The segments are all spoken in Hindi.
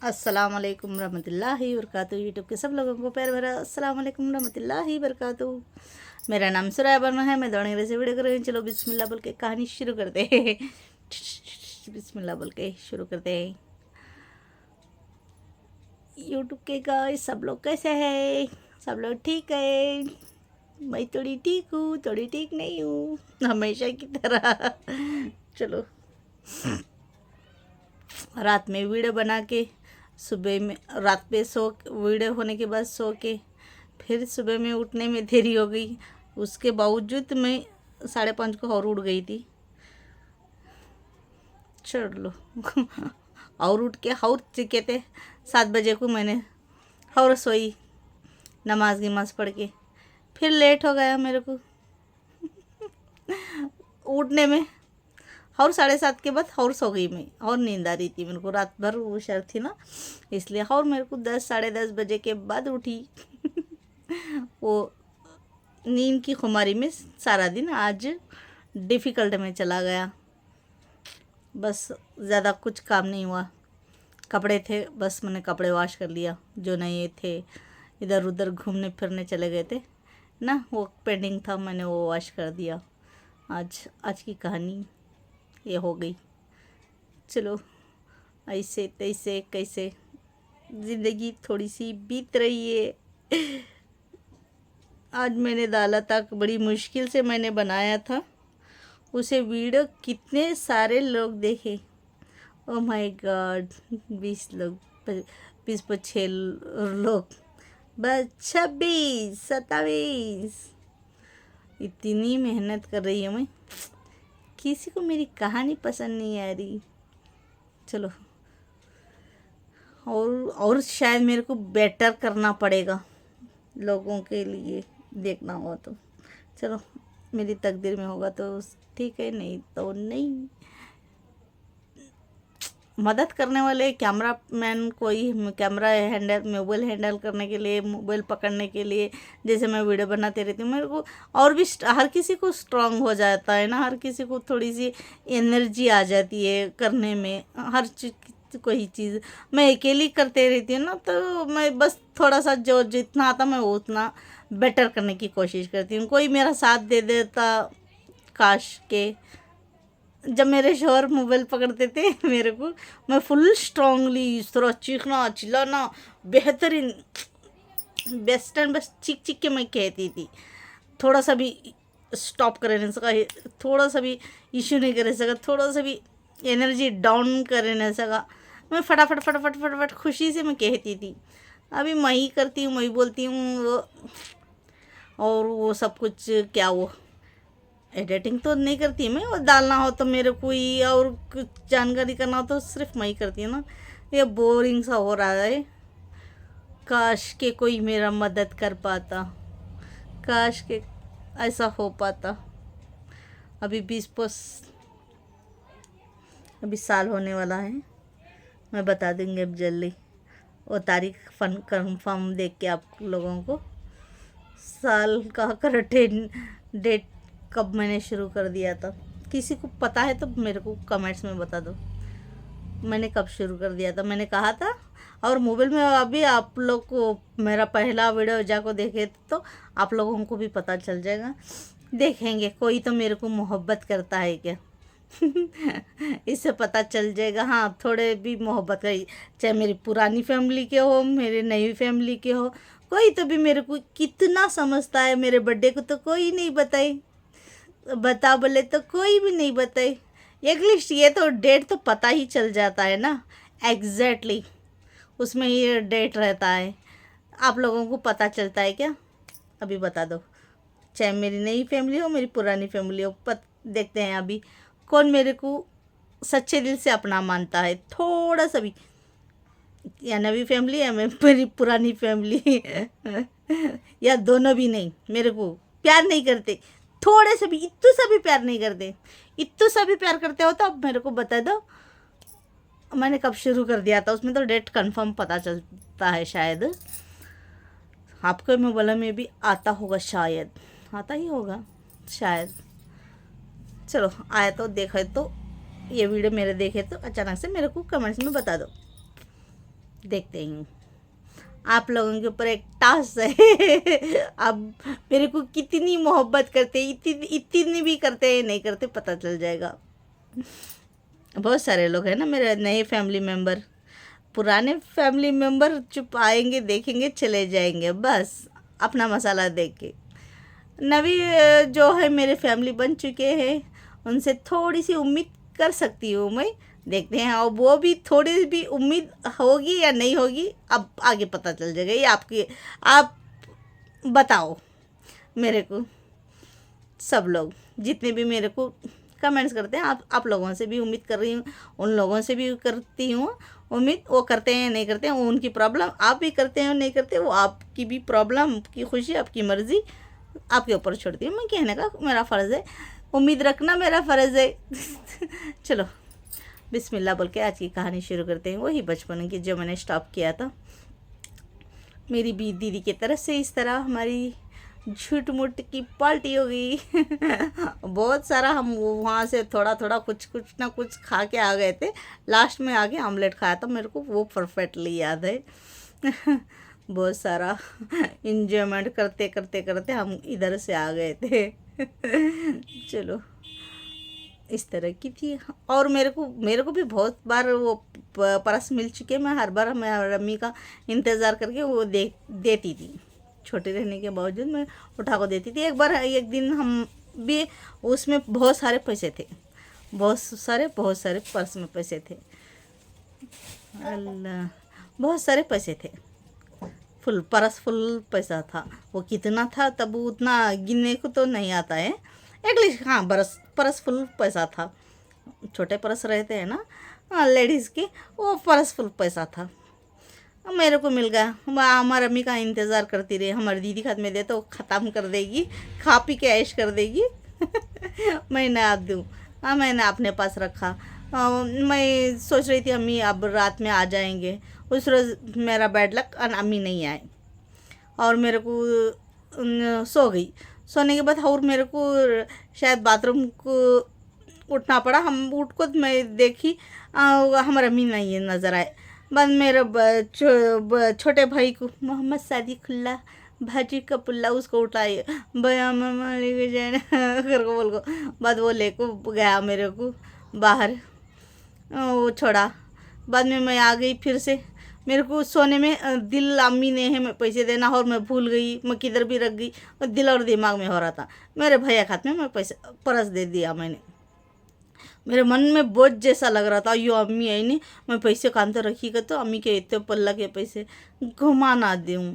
अस्सलाम वालेकुम रहमतुल्लाहि वबरकातुहू। यूट्यूब के सब लोगों को प्यार भरा अस्सलाम वालेकुम रहमतुल्लाहि वबरकातुहू। मेरा नाम सुराया वर्मा है। मैं दौड़ने से वीडियो कर रही हूँ। चलो बिस्मिल्लाह बोल के कहानी शुरू करते हैं। बिस्मिल्लाह बोल के शुरू करते हैं। यूट्यूब के गाइस सब लोग कैसे हैं? सब लोग ठीक है? मैं थोड़ी ठीक हूँ, थोड़ी ठीक नहीं हूँ, हमेशा की तरह। चलो रात में वीडियो बना के सुबह में, रात पे सो वीडियो होने के बाद सो के फिर सुबह में उठने में देरी हो गई। उसके बावजूद मैं 5:30 को और उठ गई थी। चलो और उठ के और चिके थे 7 बजे को मैंने और सोई नमाज गिमाज पढ़ के। फिर लेट हो गया मेरे को उठने में और 7:30 के बाद और सो गई मैं। और नींद आ रही थी मेरे को, रात भर होशियार थी ना, इसलिए और मेरे को 10 10:30 बजे के बाद उठी। वो नींद की खुमारी में सारा दिन आज डिफ़िकल्ट में चला गया। बस ज़्यादा कुछ काम नहीं हुआ। कपड़े थे, बस मैंने कपड़े वॉश कर लिया जो नहीं थे। इधर उधर घूमने फिरने चले गए थे ना, वो पेंडिंग था, मैंने वो वॉश कर दिया। आज की कहानी ये हो गई। चलो ऐसे तैसे कैसे ज़िंदगी थोड़ी सी बीत रही है। आज मैंने डाला था, बड़ी मुश्किल से मैंने बनाया था उसे वीडियो, कितने सारे लोग देखे। ओ माय गॉड, 20 लोग, 26 लोग, बस 26 27। इतनी मेहनत कर रही हूँ मैं, किसी को मेरी कहानी पसंद नहीं आ रही। चलो और शायद मेरे को बेटर करना पड़ेगा लोगों के लिए, देखना हो तो। चलो मेरी तकदीर में होगा तो ठीक है, नहीं तो नहीं। मदद करने वाले कैमरा मैन, कोई कैमरा हैंडल, मोबाइल हैंडल करने के लिए, मोबाइल पकड़ने के लिए, जैसे मैं वीडियो बनाती रहती हूँ, मेरे को और भी हर किसी को स्ट्रांग हो जाता है ना, हर किसी को थोड़ी सी एनर्जी आ जाती है करने में। हर चीज़, कोई चीज़ मैं अकेली करते रहती हूँ ना, तो मैं बस थोड़ा सा जो जितना आता मैं उतना बेटर करने की कोशिश करती हूँ। कोई मेरा साथ दे देता काश के। जब मेरे शोहर मोबाइल पकड़ते थे मेरे को, मैं फुल स्ट्रांगली इस तरह चीखना चिल्लाना, बेहतरीन बेस्ट एंड बेस्ट चीख चीख के मैं कहती थी। थोड़ा सा भी स्टॉप कर नहीं सका, थोड़ा सा भी इशू नहीं कर सका, थोड़ा सा भी एनर्जी डाउन कर नहीं सका। मैं फटाफट फटाफट फटाफट खुशी से मैं कहती थी। अभी मैं ही करती हूँ, मैं ही बोलती हूँ वो, और वो सब कुछ क्या, वो एडिटिंग तो नहीं करती मैं, वो डालना हो तो मेरे को ही, और कुछ जानकारी करना हो तो सिर्फ मैं ही करती हूँ ना। ये बोरिंग सा हो रहा है। काश के कोई मेरा मदद कर पाता, काश के ऐसा हो पाता। अभी 20 अभी साल होने वाला है, मैं बता दूँगी अब जल्दी वो तारीख कंफर्म देख के आप लोगों को। साल का करंट डेट कब मैंने शुरू कर दिया था, किसी को पता है तो मेरे को कमेंट्स में बता दो मैंने कब शुरू कर दिया था। मैंने कहा था, और मोबाइल में अभी आप लोग को मेरा पहला वीडियो जाको देखे तो आप लोगों को भी पता चल जाएगा। देखेंगे कोई तो मेरे को मोहब्बत करता है क्या। इससे पता चल जाएगा। हाँ, थोड़े भी मोहब्बत का, चाहे मेरी पुरानी फैमिली के हो, मेरी नई फैमिली के हो, कोई तो भी मेरे को कितना समझता है। मेरे बर्थडे को तो कोई नहीं बताए, बता बोले तो कोई भी नहीं बताए। एटलीस्ट ये तो डेट तो पता ही चल जाता है ना, एग्जैक्टली उसमें ये डेट रहता है। आप लोगों को पता चलता है क्या? अभी बता दो, चाहे मेरी नई फैमिली हो, मेरी पुरानी फैमिली हो। देखते हैं अभी कौन मेरे को सच्चे दिल से अपना मानता है, थोड़ा सा भी, या नवी फैमिली या मेरी पुरानी फैमिली। या दोनों भी नहीं, मेरे को प्यार नहीं करते, थोड़े से भी, इतू सा भी प्यार नहीं करते। इतू सा भी प्यार करते हो तो अब मेरे को बता दो मैंने कब शुरू कर दिया था। उसमें तो डेट कंफर्म पता चलता है शायद। आपको मोबाइल में भी आता होगा, शायद आता ही होगा शायद। चलो आया तो देखा तो, ये वीडियो मेरे देखे तो अचानक से मेरे को कमेंट्स में बता दो। देखते ही हूँ। आप लोगों के ऊपर एक टास्क है अब मेरे को कितनी मोहब्बत करते, इतनी इतनी भी करते हैं नहीं करते पता चल जाएगा। बहुत सारे लोग हैं ना मेरे नए फैमिली मेम्बर, पुराने फैमिली मेम्बर चुप आएंगे देखेंगे चले जाएंगे बस अपना मसाला देख के। नवी जो है मेरे फैमिली बन चुके हैं, उनसे थोड़ी सी उम्मीद कर सकती हूँ मैं। देखते हैं और वो भी थोड़ी भी उम्मीद होगी या नहीं होगी अब आगे पता चल जाएगा। ये आपकी, आप बताओ मेरे को। सब लोग जितने भी मेरे को कमेंट्स करते हैं, आप लोगों से भी उम्मीद कर रही हूँ, उन लोगों से भी करती हूँ उम्मीद। वो करते हैं नहीं करते हैं वो उनकी प्रॉब्लम, आप भी करते हैं नहीं करते वो आपकी भी प्रॉब्लम, आपकी खुशी, आपकी मर्ज़ी, आपके ऊपर छोड़ती हूँ। मैं कहने का मेरा फ़र्ज़ है, उम्मीद रखना मेरा फ़र्ज़ है। चलो बिस्मिल्लाह बोल के आज की कहानी शुरू करते हैं। वही बचपन की जो मैंने स्टॉप किया था। मेरी भी दीदी की तरफ से इस तरह हमारी झूठ मूठ की पार्टी हो गई। बहुत सारा हम वहाँ से थोड़ा थोड़ा कुछ कुछ ना कुछ खा के आ गए थे। लास्ट में आके ऑमलेट खाया था, मेरे को वो परफेक्टली याद है। बहुत सारा इंजॉयमेंट करते करते करते हम इधर से आ गए थे। चलो इस तरह की थी। और मेरे को भी बहुत बार वो परस मिल चुके। मैं हर बार मैं अम्मी का इंतज़ार करके वो देती थी। छोटे रहने के बावजूद मैं उठा को देती थी। एक दिन हम भी, उसमें बहुत सारे पैसे थे, बहुत सारे पर्स में पैसे थे। अल्लाह, बहुत सारे पैसे थे, परस फुल पैसा था। वो कितना था तब उतना गिनने को तो नहीं आता है, एटलीस्ट हाँ परस फुल पैसा था। छोटे परस रहते हैं ना लेडीज़ के, वो परस फुल पैसा था। मेरे को मिल गया। हमारी अम्मी का इंतज़ार करती रही, हमारी दीदी हाथ में दे तो ख़त्म कर देगी, खा पी के ऐश कर देगी। मैं ना दूँ, मैंने अपने पास रखा। मैं सोच रही थी अम्मी अब रात में आ जाएंगे। उस रोज़ मेरा बैड लक, अम्मी नहीं आए और मेरे को सो गई। सोने के बाद और मेरे को शायद बाथरूम को उठना पड़ा। हम उठ को मैं देखी हमारे अम्मी नहीं नज़र आए। बाद मेरे छोटे भाई को मोहम्मद सादी खुल्ला भाजी का पुल्ला उसको उठाए भैया मामा लेके जाए कर को बोल को। बाद वो ले को गया मेरे को बाहर, वो छोड़ा। बाद में मैं आ गई फिर से। मेरे को सोने में दिल अम्मी ने है मैं पैसे देना और मैं भूल गई, मैं किधर भी रख गई और दिल और दिमाग में हो रहा था। मेरे भैया खाते में मैं पैसे परस दे दिया मैंने। मेरे मन में बोझ जैसा लग रहा था, यो अम्मी आई नहीं, मैं पैसे कान तो रखीगा तो अम्मी के इतने पल्ला के पैसे घुमा ना दूँ,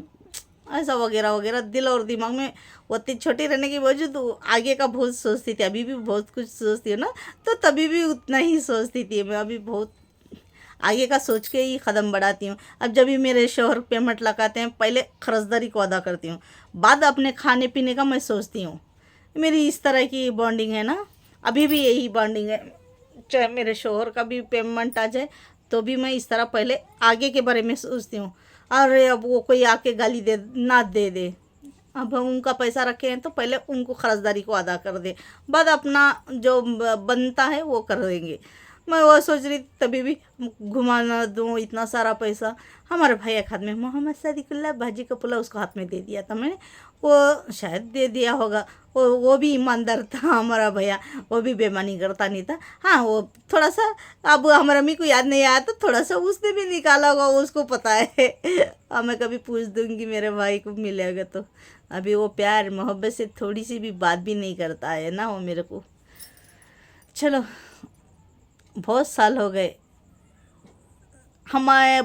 ऐसा वगैरह वगैरह दिल और दिमाग में। उतनी छोटी रहने की वजह तो आगे का बहुत सोचती थी, अभी भी बहुत कुछ सोचती हूँ ना, तो तभी भी उतना ही सोचती थी मैं। अभी बहुत आगे का सोच के ही कदम बढ़ाती हूँ। अब जब भी मेरे शोहर पेमेंट लगाते हैं पहले खर्चदारी को अदा करती हूँ, बाद अपने खाने पीने का मैं सोचती हूँ। मेरी इस तरह की बॉन्डिंग है ना, अभी भी यही बॉन्डिंग है। चाहे मेरे शोहर का भी पेमेंट आ जाए तो भी मैं इस तरह पहले आगे के बारे में सोचती हूँ। और अब वो कोई आके गाली दे दे, अब हम उनका पैसा रखे हैं तो पहले उनको खर्चदारी को अदा कर दे, बाद अपना जो बनता है वो कर देंगे। मैं वो सोच रही तभी भी घुमा ना दूँ इतना सारा पैसा। हमारे भाई के हाथ में मोहम्मद सदीकुल्ला भाजी का पुला उसको हाथ में दे दिया था मैंने, वो शायद दे दिया होगा। वो भी ईमानदार था हमारा भैया, वो भी बेईमानी करता नहीं था। हाँ वो थोड़ा सा, अब हमारे अम्मी को याद नहीं आया तो थोड़ा सा उसने भी निकाला होगा, उसको पता है। अब मैं कभी पूछ दूँगी मेरे भाई को मिलेगा तो। अभी वो प्यार मोहब्बत से थोड़ी सी भी बात भी नहीं करता है ना वो मेरे को। चलो बहुत साल हो गए, हमारे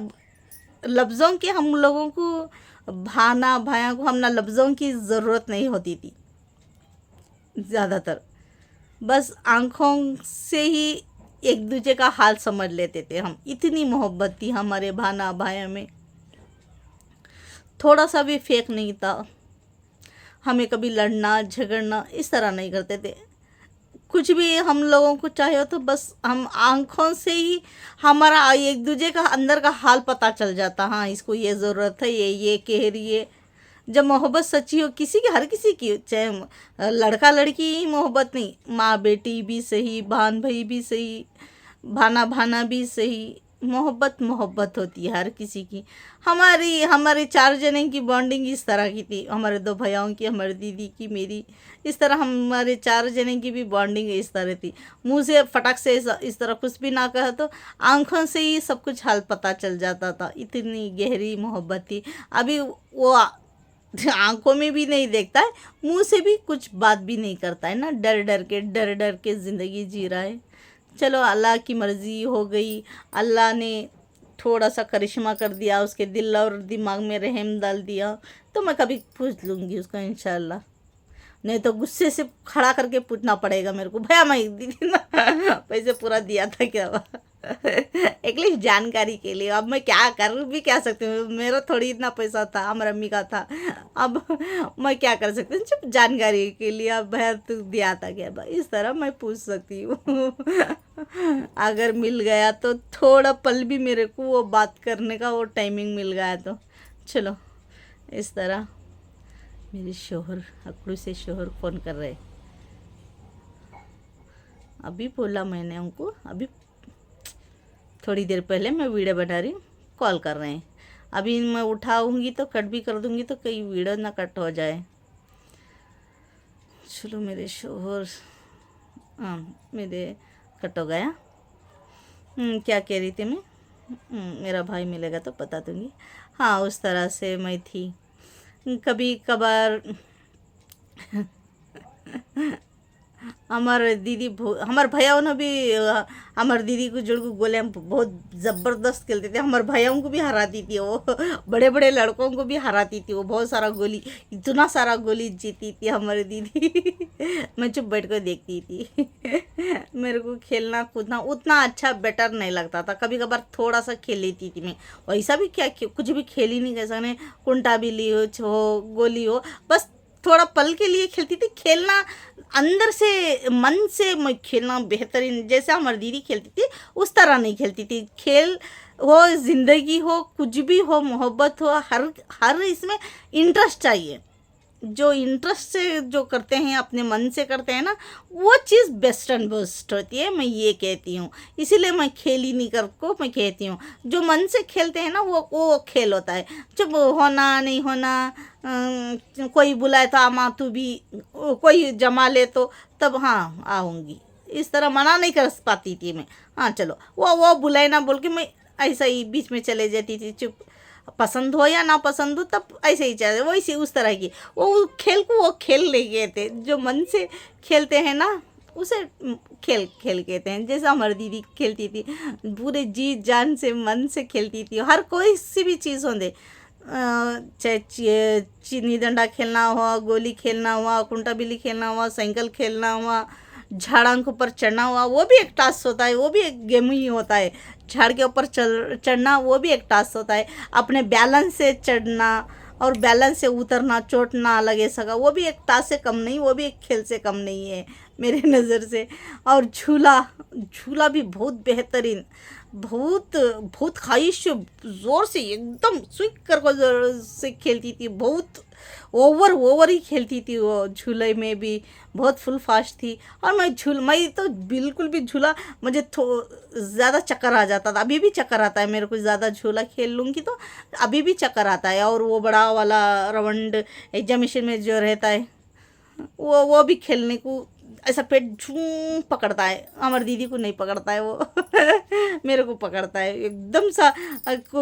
लफ्ज़ों के, हम लोगों को भाना भाया को हम ना लफ्ज़ों की ज़रूरत नहीं होती थी ज़्यादातर, बस आँखों से ही एक दूसरे का हाल समझ लेते थे हम। इतनी मोहब्बत थी हमारे भाना भाया में, थोड़ा सा भी फेक नहीं था। हमें कभी लड़ना झगड़ना इस तरह नहीं करते थे। कुछ भी हम लोगों को चाहिए तो बस हम आँखों से ही हमारा एक दूसरे का अंदर का हाल पता चल जाता। हाँ इसको ये ज़रूरत है, ये कह रही है। जब मोहब्बत सच्ची हो किसी की, हर किसी की, चाहे लड़का लड़की ही मोहब्बत नहीं, माँ बेटी भी सही, बहन भाई भी सही, भाना भाना भी सही, मोहब्बत मोहब्बत होती है हर किसी की। हमारी हमारे 4 जने की बॉन्डिंग इस तरह की थी, हमारे 2 भैयाओं की, हमारी दीदी की, मेरी। इस तरह हमारे 4 जने की भी बॉन्डिंग इस तरह थी। मुंह से फटक से इस तरह कुछ भी ना कहा तो आंखों से ही सब कुछ हाल पता चल जाता था, इतनी गहरी मोहब्बत थी। अभी वो आंखों में भी नहीं देखता है, मुंह से भी कुछ बात भी नहीं करता है ना, डर डर के ज़िंदगी जी रहा है। चलो अल्लाह की मर्ज़ी हो गई, अल्लाह ने थोड़ा सा करिश्मा कर दिया, उसके दिल और दिमाग में रहम डाल दिया, तो मैं कभी पूछ लूँगी उसको इंशाल्लाह। नहीं तो गुस्से से खड़ा करके पूछना पड़ेगा मेरे को, भैया मैं दीदी ना पैसे पूरा दिया था क्या एटलीस्ट जानकारी के लिए। अब मैं क्या कर भी क्या सकती हूँ, मेरा थोड़ी इतना पैसा था, हमारे अम्मी का था। अब मैं क्या कर सकती हूँ, सिर्फ जानकारी के लिए। अब भैया तू दिया था क्या, इस तरह मैं पूछ सकती हूँ अगर मिल गया तो थोड़ा पल भी मेरे को वो बात करने का वो टाइमिंग मिल गया तो चलो। इस तरह मेरे शोहर अकड़ू से शोहर फ़ोन कर रहे, अभी बोला मैंने उनको, अभी थोड़ी देर पहले मैं वीडियो बना रही हूँ, कॉल कर रहे हैं। अभी मैं उठाऊंगी तो कट भी कर दूंगी तो कहीं वीडियो ना कट हो जाए। चलो मेरे शोहर, हाँ मेरे कट हो गया। क्या कह रही थी मैं? मेरा भाई मिलेगा तो बता दूंगी। हाँ उस तरह से मैं थी कभी कभार हमारे दीदी हमारे भैया ने भी हमारे दीदी को जोड़ को गोले हम बहुत ज़बरदस्त खेलते थे। हमारे भैयाओं को भी हराती थी वो, बड़े बड़े लड़कों को भी हराती थी वो, बहुत सारा गोली, इतना सारा गोली जीती थी हमारी दीदी मैं चुप बैठ कर देखती थी मेरे को खेलना कूदना उतना अच्छा बेटर नहीं लगता था, कभी कभार थोड़ा सा खेल लेती थी मैं। वैसा भी क्या कुछ भी खेल ही नहीं, कैसा नहीं, कुंटा बिल्ली हो गोली हो, बस थोड़ा पल के लिए खेलती थी। खेलना अंदर से मन से मैं खेलना बेहतरीन, जैसे हमारी दीदी खेलती थी उस तरह नहीं खेलती थी। खेल हो, ज़िंदगी हो, कुछ भी हो, मोहब्बत हो, हर हर इसमें इंटरेस्ट चाहिए। जो इंटरेस्ट से जो करते हैं, अपने मन से करते हैं ना, वो चीज़ बेस्ट एंड बेस्ट होती है, मैं ये कहती हूँ। इसीलिए मैं खेल ही नहीं कर को मैं कहती हूँ, जो मन से खेलते हैं ना वो खेल होता है। जब होना नहीं होना, कोई बुलाए तो आमा तू भी, कोई जमा ले तो तब हाँ आऊँगी, इस तरह मना नहीं कर पाती थी मैं। हाँ चलो वो बुलाए ना बोल के मैं ऐसा ही बीच में चले जाती थी, चुप, पसंद हो या ना पसंद हो तब ऐसे ही चले, वैसे उस तरह की वो खेल को वो खेल ले गए थे। जो मन से खेलते हैं ना उसे खेल खेल कहते हैं। जैसे हमारी दीदी खेलती थी पूरे जी जान से, मन से खेलती थी, हर कोई सी भी चीज़ हो दे, चाहे चीनी डंडा खेलना हुआ, गोली खेलना हुआ, कुंटा बिल्ली खेलना हुआ, साइकिल खेलना हुआ, झाड़ों के ऊपर चढ़ना हुआ, वो भी एक टास्क होता है, वो भी एक गेम ही होता है। झाड़ के ऊपर चढ़ना वो भी एक टास्क होता है। अपने बैलेंस से चढ़ना और बैलेंस से उतरना, चोट ना लगे सका, वो भी एक टास्क से कम नहीं, वो भी एक खेल से कम नहीं है मेरे नज़र से। और झूला, झूला भी बहुत बेहतरीन, बहुत बहुत ख्वाहिश ज़ोर से एकदम स्विक कर से खेलती थी, बहुत ओवर ही खेलती थी वो। झूले में भी बहुत फुल फास्ट थी। और मैं तो बिल्कुल भी झूला, मुझे ज़्यादा चक्कर आ जाता था, अभी भी चक्कर आता है मेरे को, ज़्यादा झूला खेल लूँगी तो अभी भी चक्कर आता है। और वो बड़ा वाला राउंड एग्जामिनेशन में जो रहता है वो भी खेलने को ऐसा पेट झूम पकड़ता है, हमारी दीदी को नहीं पकड़ता है वो मेरे को पकड़ता है एकदम सा।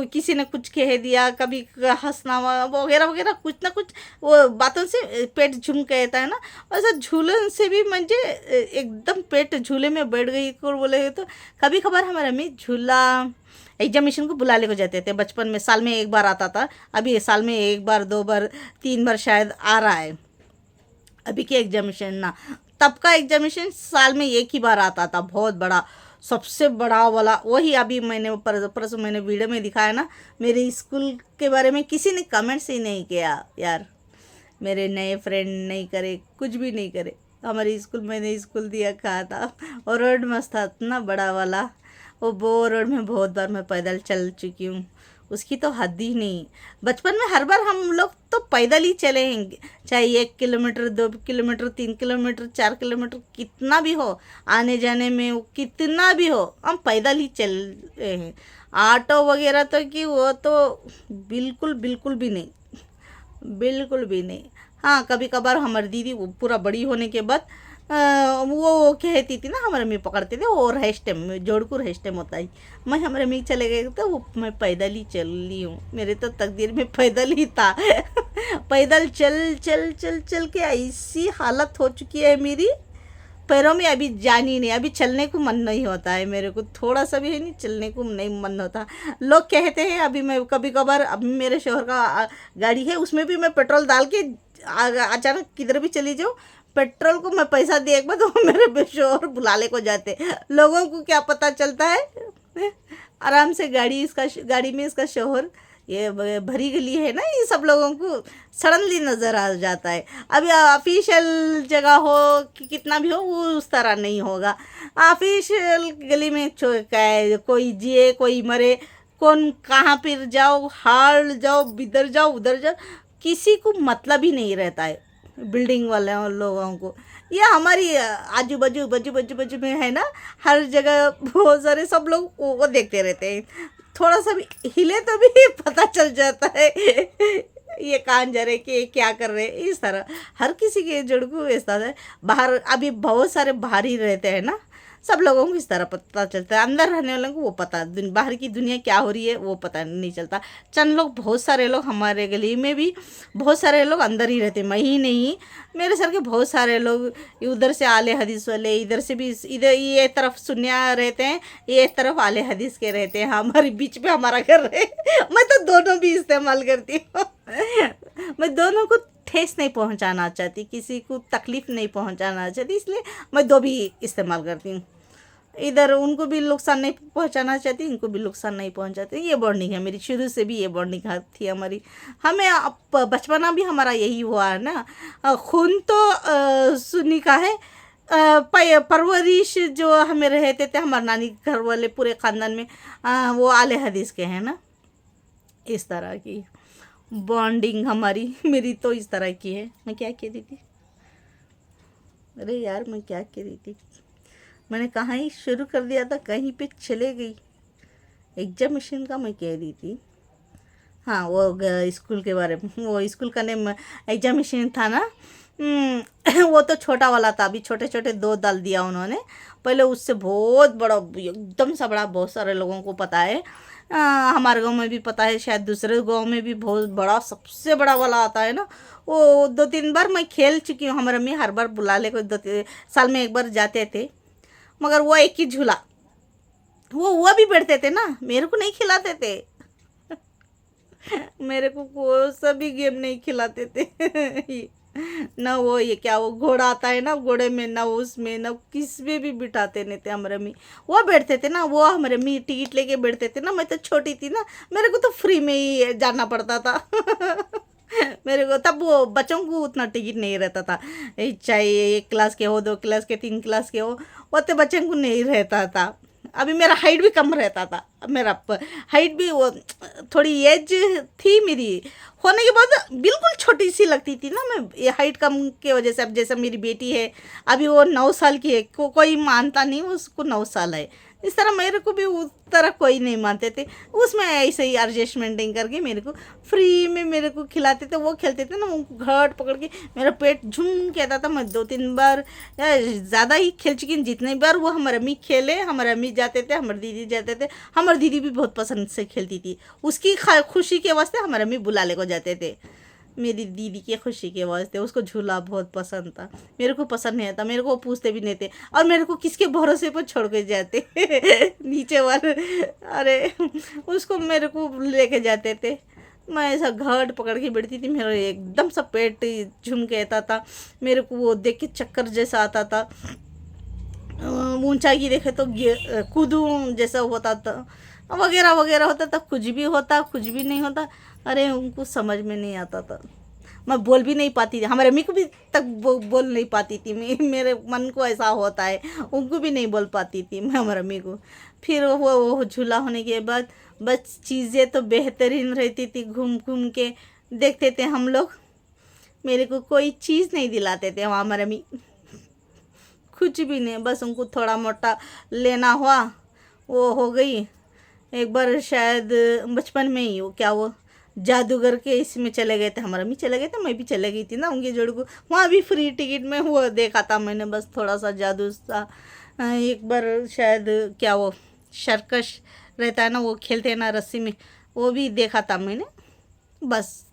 किसी ने कुछ कह दिया, कभी हंसना वगैरह वगैरह, कुछ ना कुछ वो बातों से पेट झूम कहता है ना, वैसा झूलन से भी मुझे एकदम पेट झूले में बैठ गई को बोले तो। कभी कभार हमारे अम्मी झूला एग्जामिनेशन को बुला ले को जाते थे बचपन में, साल में एक बार आता था। अभी साल में 1 बार 2 बार 3 बार शायद आ रहा है। अभी के एग्जामिनेशन ना, तब का एग्जामिनेशन साल में 1 ही बार आता था, बहुत बड़ा, सबसे बड़ा वाला वही। अभी मैंने परसों मैंने वीडियो में दिखाया ना, मेरे स्कूल के बारे में किसी ने कमेंट्स ही नहीं किया यार, मेरे नए फ्रेंड नहीं करे, कुछ भी नहीं करे। हमारे स्कूल, मैंने स्कूल दिया कहा था, और रोड मस्त था इतना बड़ा वाला, वो रोड में बहुत बार मैं पैदल चल चुकी हूँ। उसकी तो हद ही नहीं। बचपन में हर बार हम लोग तो पैदल ही चले हैं, चाहे 1 किलोमीटर, 2 किलोमीटर, 3 किलोमीटर, 4 किलोमीटर, कितना भी हो, आने जाने में वो कितना भी हो, हम पैदल ही चल रहे हैं। ऑटो वगैरह तो कि वो तो बिल्कुल बिल्कुल भी नहीं, बिल्कुल भी नहीं। हाँ, कभी कभार हमारी दीदी वो पूरा बड़ी होने के बाद वो कहती थी ना, हमारे मम्मी पकड़ते थे, वो रेस्ट टाइम जोड़कू रेस्ट टाइम होता है, मैं हमारे मम्मी चले गए तो वो मैं पैदल ही चल ली हूँ। मेरे तो तकदीर में पैदल ही था। पैदल चल चल चल चल के ऐसी हालत हो चुकी है मेरी, पैरों में अभी जान ही नहीं, अभी चलने को मन नहीं होता है मेरे को, थोड़ा सा भी है नहीं, चलने को नहीं मन होता। लोग कहते हैं, अभी मैं कभी कभार, अभी मेरे शोहर का गाड़ी है, उसमें भी मैं पेट्रोल डाल के अचानक किधर भी चली जाऊँ, पेट्रोल को मैं पैसा दिए एक बार तो मेरे शोहर बुलाने को जाते। लोगों को क्या पता चलता है, आराम से गाड़ी में इसका शोहर, ये भरी गली है ना, ये सब लोगों को सडनली नज़र आ जाता है। अभी ऑफिशियल जगह हो कि कितना भी हो, वो उस तरह नहीं होगा। ऑफिशियल गली में क्या है, कोई जिए कोई मरे, कौन कहाँ पर जाओ, हाल जाओ, इधर जाओ उधर जाओ, किसी को मतलब ही नहीं रहता है बिल्डिंग वाले लोगों को। ये हमारी आजू बाजू बाजू बाजू बाजू में है ना, हर जगह बहुत सारे सब लोग वो देखते रहते हैं, थोड़ा सा भी हिले तो भी पता चल जाता है ये कहाँ जा रहे, कि क्या कर रहे, इस तरह हर किसी के जड़ को ऐसा है। बाहर अभी बहुत सारे बाहर ही रहते हैं ना, सब लोगों को इस तरह पता चलता है, अंदर रहने वालों को वो पता, बाहर की दुनिया क्या हो रही है वो पता नहीं चलता। चंद लोग, बहुत सारे लोग, हमारे गली में भी बहुत सारे लोग अंदर ही रहते, मैं ही नहीं, मेरे सर के बहुत सारे लोग उधर से आले हदीस वाले, इधर से भी, इधर ये तरफ सुन्निया रहते हैं, ये तरफ आले हदीस के रहते हैं, हमारे बीच में हमारा घर रहे। मैं तो दोनों भी इस्तेमाल करती हूँ। मैं दोनों को ठेस नहीं पहुंचाना चाहती, किसी को तकलीफ़ नहीं पहुंचाना चाहती, इसलिए मैं दो भी इस्तेमाल करती हूँ। इधर उनको भी नुकसान नहीं पहुंचाना चाहती, इनको भी नुकसान नहीं पहुंचाती। ये बॉन्डिंग है मेरी, शुरू से भी ये बॉन्डिंग थी हमारी। हमें बचपना भी हमारा यही हुआ है ना, खून तो सुन्नी का है, परवरिश जो हमें रहते थे, हमारे नानी घर वाले पूरे ख़ानदान में वो आले हदीस के हैं ना, इस तरह की बॉन्डिंग हमारी, मेरी तो इस तरह की है। मैं क्या कह रही थी, अरे यार मैं क्या कह रही थी, मैंने कहाँ ही शुरू कर दिया था, कहीं पे चले गई। एग्जामिनेशन का मैं कह रही थी, हाँ वो स्कूल के बारे में, वो स्कूल का नेम एग्जामिनेशन था ना। वो तो छोटा वाला था, अभी छोटे छोटे 2 डाल दिया उन्होंने, पहले उससे बहुत बड़ा, एकदम सा बड़ा, बहुत सारे लोगों को पता है, हमारे गांव में भी पता है, शायद दूसरे गांव में भी बहुत बड़ा, सबसे बड़ा वाला आता है ना। वो 2-3 बार मैं खेल चुकी हूँ, हमारे मम्मी हर बार बुला ले, कोई 2 साल में एक बार जाते थे, मगर वो एक ही झूला, वो भी बैठते थे ना, मेरे को नहीं खिलाते थे। मेरे को सभी गेम नहीं खिलाते थे। ना वो ये क्या, वो घोड़ा आता है ना, घोड़े में ना उसमें ना किस में भी बिठाते नहीं थे हमारे मम्मी, वो बैठते थे ना, वो हमारे मम्मी टिकट लेके बैठते थे ना। मैं तो छोटी थी ना, मेरे को तो फ्री में ही जाना पड़ता था। मेरे को तब वो बच्चों को उतना टिकट नहीं रहता था, चाहे 1 क्लास के हो, 2 क्लास के, 3 क्लास के हो, उतने बच्चों को नहीं रहता था। अभी मेरा हाइट भी कम रहता था, मेरा हाइट भी, वो थोड़ी एज थी मेरी होने के बाद, बिल्कुल छोटी सी लगती थी ना मैं, ये हाइट कम की वजह से। अब जैसे मेरी बेटी है, अभी वो 9 साल की है, कोई मानता नहीं उसको 9 साल है, इस तरह मेरे को भी उस तरह कोई नहीं मानते थे। उसमें ऐसे ही एडजस्टमेंटिंग करके मेरे को फ्री में मेरे को खिलाते थे, वो खेलते थे ना, उनको घाट पकड़ के मेरा पेट झूम कहता था। मैं 2-3 बार ज़्यादा ही खेल चुकी हूँ, जितने बार वो हमारे अम्मी खेले, हमारे अम्मी जाते थे, हमारे दीदी जाते थे, हमारी दीदी भी बहुत पसंद से खेलती थी, उसकी खुशी के वास्ते हमारे अम्मी बुलाने को जाते थे। मेरी दीदी की खुशी के वास्ते उसको झूला बहुत पसंद था, मेरे को पसंद नहीं आता, मेरे को पूछते भी नहीं थे, और मेरे को किसके भरोसे पर छोड़ के जाते नीचे वाले, अरे उसको मेरे को लेके जाते थे। मैं ऐसा घाट पकड़ के बैठती थी, मेरा एकदम सा पेट झूम के आता था, मेरे को वो देख के चक्कर जैसा आता था, ऊंचाई देखे तो कूदूं जैसा होता था, वगैरह वगैरह होता था, कुछ भी होता कुछ भी नहीं होता। अरे उनको समझ में नहीं आता था, मैं बोल भी नहीं पाती थी, हमारे अम्मी को भी तक बोल नहीं पाती थी मैं, मेरे मन को ऐसा होता है, उनको भी नहीं बोल पाती थी मैं हमारे अम्मी को। फिर वो झूला होने के बाद बस चीज़ें तो बेहतरीन रहती थी, घूम घूम के देखते थे हम लोग। मेरे को कोई चीज़ नहीं दिलाते थे वहाँ हमारे अम्मी, कुछ भी नहीं, बस उनको थोड़ा मोटा लेना हुआ वो हो गई। एक बार शायद बचपन में ही वो क्या वो जादूगर के इसमें चले गए थे, हमारा भी चले गए थे, मैं भी चले गई थी ना उनके जोड़ को, वहाँ भी फ्री टिकट में वो देखा था मैंने, बस थोड़ा सा जादू सा। एक बार शायद क्या वो सर्कस रहता है ना, वो खेलते हैं ना रस्सी में, वो भी देखा था मैंने। बस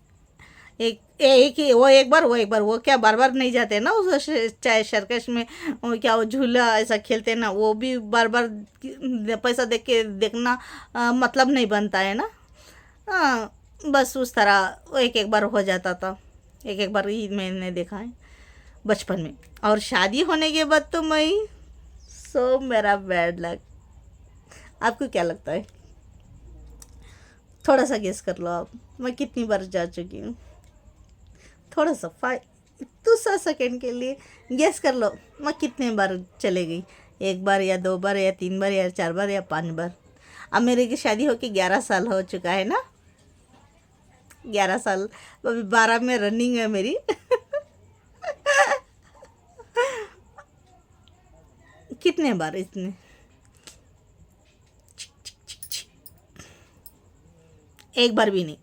एक ही वो एक बार वो क्या बार बार नहीं जाते ना उस चाहे सर्कस में, वो क्या वो झूला ऐसा खेलते हैं ना, वो भी बार बार पैसा देख के देखना मतलब नहीं बनता है ना। हाँ, बस उस तरह वो एक एक बार हो जाता था, एक एक बार ही मैंने देखा है बचपन में। और शादी होने के बाद तो मैं सो मेरा बैड लक। आपको क्या लगता है? थोड़ा सा गेस कर लो आप, मैं कितनी बार जा चुकी हूँ? थोड़ा सा 2 सेकंड के लिए गेस कर लो, मैं कितने बार चले गई? 1 बार या 2 बार या 3 बार या 4 बार या 5 बार? अब मेरे की शादी होके 11 साल हो चुका है ना, 11 साल, अभी 12 में रनिंग है मेरी। कितने बार इतने? 1 बार भी नहीं।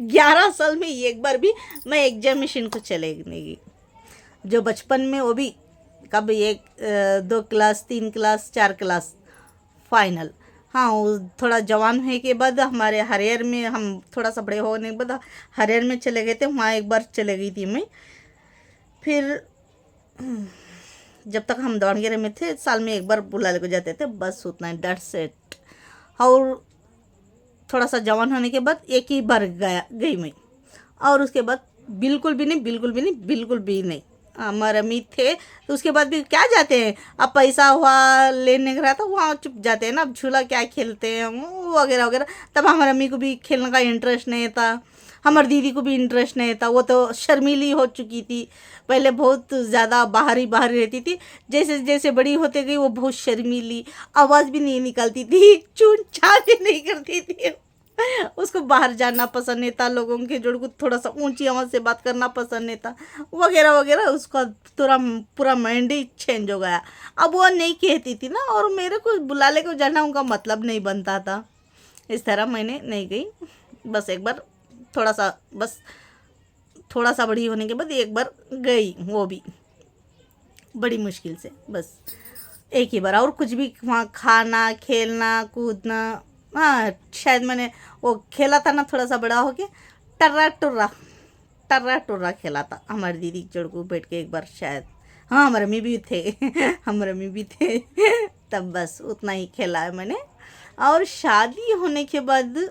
11 साल में 1 बार भी मैं एग्जामिनेशन को चले नहीं गई। जो बचपन में वो भी कब 1 2 क्लास 3 क्लास 4 क्लास फाइनल। हाँ, वो थोड़ा जवान होने के बाद हमारे हरियर में, हम थोड़ा सा बड़े होने के बाद हरियर में चले गए थे, वहाँ 1 बार चले गई थी मैं। फिर जब तक हम दावणगेरे में थे साल में 1 बार बुलाने को जाते थे, बस उतना ही, डेट्स इट। और थोड़ा सा जवान होने के बाद एक ही बार गई मैं, और उसके बाद बिल्कुल भी नहीं, बिल्कुल भी नहीं, बिल्कुल भी नहीं। हमारे अम्मी थे तो उसके बाद भी क्या जाते हैं, अब पैसा हुआ लेने का रहता वहाँ चुप जाते हैं ना, अब झूला क्या खेलते हैं वो वगैरह वगैरह। तब हमारे अम्मी को भी खेलने का इंटरेस्ट नहीं था, हमारी दीदी को भी इंटरेस्ट नहीं था, वो तो शर्मीली हो चुकी थी पहले, बहुत ज़्यादा बाहरी बाहरी रहती थी। जैसे जैसे बड़ी होते गई वो बहुत शर्मीली, आवाज़ भी नहीं निकालती थी, चून छान भी नहीं करती थी। उसको बाहर जाना पसंद नहीं था, लोगों के जोड़ को थोड़ा सा ऊंची आवाज़ से बात करना पसंद नहीं था, वगैरह वगैरह। उसका पूरा पूरा माइंड ही चेंज हो गया। अब वो नहीं कहती थी ना, और मेरे को बुलाने को जाना उनका मतलब नहीं बनता था, इस तरह मैंने नहीं गई। बस 1 बार थोड़ा सा, बस थोड़ा सा बड़ी होने के बाद 1 बार गई, वो भी बड़ी मुश्किल से, बस एक ही बार। और कुछ भी वहाँ खाना खेलना कूदना, हाँ शायद मैंने वो खेला था ना थोड़ा सा बड़ा होके, टर्रा टुर्रा, टर्रा टुर्रा खेला था हमारी दीदी के जोड़ को बैठ के 1 बार शायद। हाँ, हमारे मम्मी भी थे। हमारे मम्मी भी थे। तब बस उतना ही खेला है मैंने। और शादी होने के बाद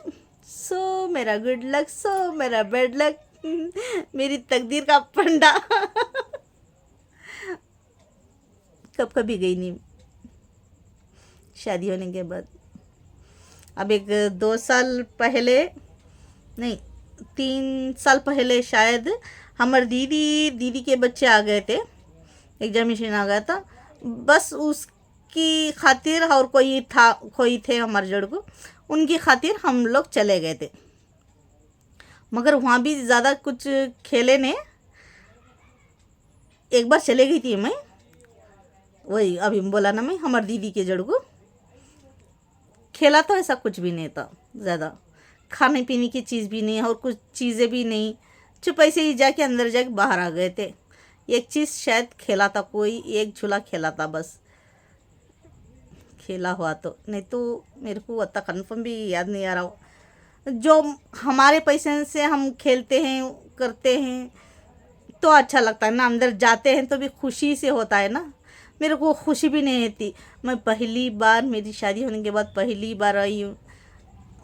सो मेरा गुड लक, सो मेरा बैड लक, मेरी तकदीर का पंडा। कब कभी गई नहीं शादी होने के बाद। अब 2 साल पहले, नहीं 3 साल पहले शायद, हमारी दीदी के बच्चे आ गए थे, एग्जामिनेशन आ गया था, बस उसकी खातिर, और कोई थे हमारे जड़ को, उनकी खातिर हम लोग चले गए थे। मगर वहाँ भी ज़्यादा कुछ खेले नहीं। 1 बार चले गई थी मैं, वही अभी बोला ना मैं, हमारी दीदी के जड़ को खेला तो ऐसा कुछ भी नहीं था ज़्यादा, खाने पीने की चीज़ भी नहीं और कुछ चीज़ें भी नहीं, चुप ऐसे ही जाके अंदर जाके बाहर आ गए थे। एक चीज़ शायद खेला था, कोई एक झूला खेला था बस, खेला हुआ तो, नहीं तो मेरे को उतना कन्फर्म भी याद नहीं आ रहा। जो हमारे पैसे से हम खेलते हैं करते हैं तो अच्छा लगता है ना, अंदर जाते हैं तो भी खुशी से होता है ना। मेरे को खुशी भी नहीं होती। मैं पहली बार, मेरी शादी होने के बाद पहली बार आई हूँ,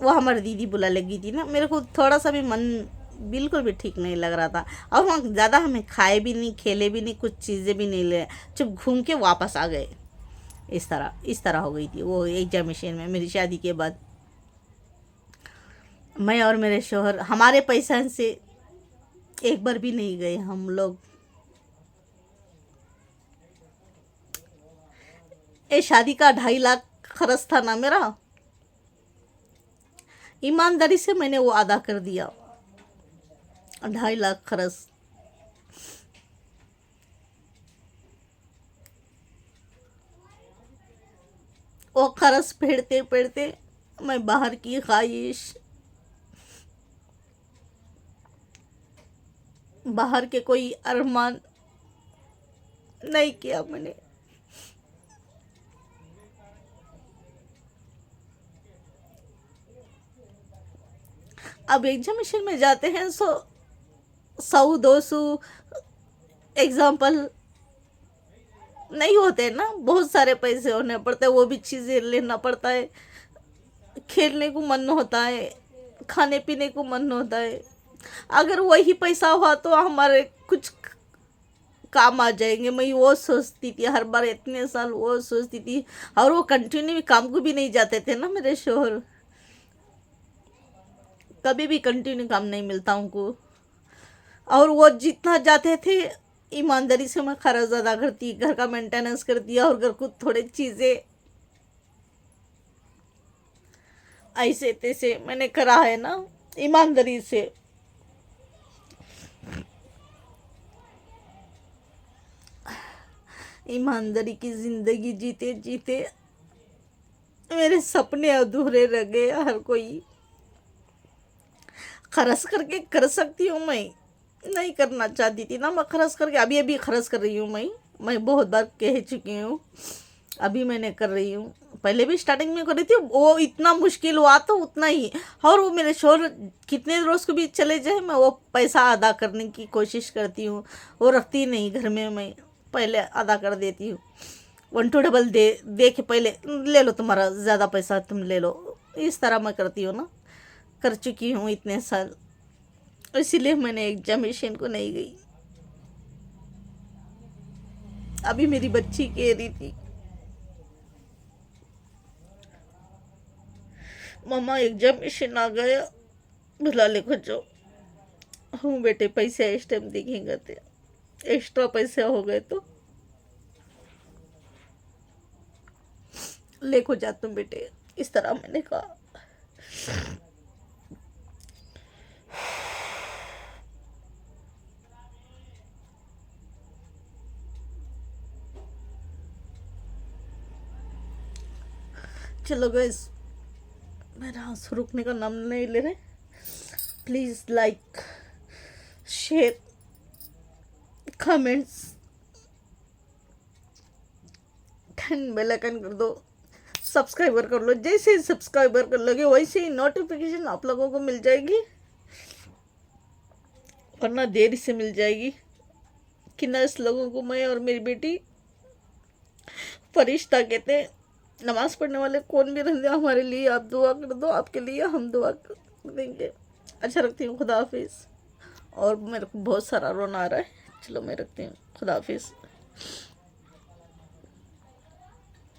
वो हमारी दीदी बुला लगी थी ना, मेरे को थोड़ा सा भी मन बिल्कुल भी ठीक नहीं लग रहा था। और वहाँ ज़्यादा हमें खाए भी नहीं, खेले भी नहीं, कुछ चीज़ें भी नहीं ले, चुप घूम के वापस आ गए। इस तरह हो गई थी वो एग्जामिनेशन में मेरी शादी के बाद। मैं और मेरे शोहर हमारे पैसे से 1 बार भी नहीं गए हम लोग। ये शादी का 2.5 लाख खर्च था ना मेरा, ईमानदारी से मैंने वो अदा कर दिया, 2.5 लाख खर्च। वो खर्च फेरते फेरते मैं बाहर की ख्वाहिश, बाहर के कोई अरमान नहीं किया मैंने। अब एग्जामिनेशन में जाते हैं 100-200 एग्जाम्पल नहीं होते ना, बहुत सारे पैसे होने पड़ते हैं, वो भी चीज़ें लेना पड़ता है, खेलने को मन होता है, खाने पीने को मन होता है। अगर वही पैसा हुआ तो हमारे कुछ काम आ जाएंगे। मैं वो सोचती थी हर बार, इतने साल वो सोचती थी। और वो कंटिन्यू काम को भी नहीं जाते थे ना मेरे शोहर, कभी भी कंटिन्यू काम नहीं मिलता उनको। और वो जितना जाते थे ईमानदारी से मैं खर्च अदा करती, घर का मेंटेनेंस करती, और घर को थोड़े चीज़ें ऐसे तैसे मैंने करा है ना ईमानदारी से। ईमानदारी की ज़िंदगी जीते जीते मेरे सपने अधूरे रह गए। हर कोई खर्च करके कर सकती हूँ, मैं नहीं करना चाहती थी ना, मैं खर्च करके अभी अभी खर्च कर रही हूँ। मैं बहुत बार कह चुकी हूँ, अभी मैंने कर रही हूँ। पहले भी स्टार्टिंग में कर रही थी, वो इतना मुश्किल हुआ तो उतना ही। और वो मेरे शोहर कितने रोज़ को भी चले जाए, मैं वो पैसा अदा करने की कोशिश करती हूँ। वो रखती नहीं घर में, मैं पहले अदा कर देती हूँ। 1 to डबल दे के पहले ले लो, तुम्हारा ज़्यादा पैसा तुम ले लो, इस तरह मैं करती हूँ ना, कर चुकी हूँ इतने साल। इसीलिए मैंने एग्जामिनेशन को नहीं गई। अभी मेरी बच्ची कह रही थी, मम्मा एग्जामिनेशन आ गया, बुला ले खुद जाओ। हूँ बेटे, पैसे इस टाइम दिखेंगे थे, एक्स्ट्रा पैसे हो गए तो ले को जा तुम बेटे, इस तरह मैंने कहा। चलो गाइस, मेरा आंसू रुकने का नाम नहीं ले रहे। Please like, share, comments, bell icon कर दो, सब्सक्राइबर कर लो। जैसे ही सब्सक्राइबर कर लोगे वैसे ही नोटिफिकेशन आप लोगों को मिल जाएगी, वरना देरी से मिल जाएगी। कि न इस लोगों को मैं और मेरी बेटी फरिश्ता कहते हैं। नमाज पढ़ने वाले कौन भी रहते, हमारे लिए आप दुआ कर दो, आपके लिए हम दुआ कर देंगे। अच्छा रखती हूँ, खुदा हाफिज़। और मेरे को बहुत सारा रोना आ रहा है, चलो मैं रखती हूँ, खुदा हाफिज़।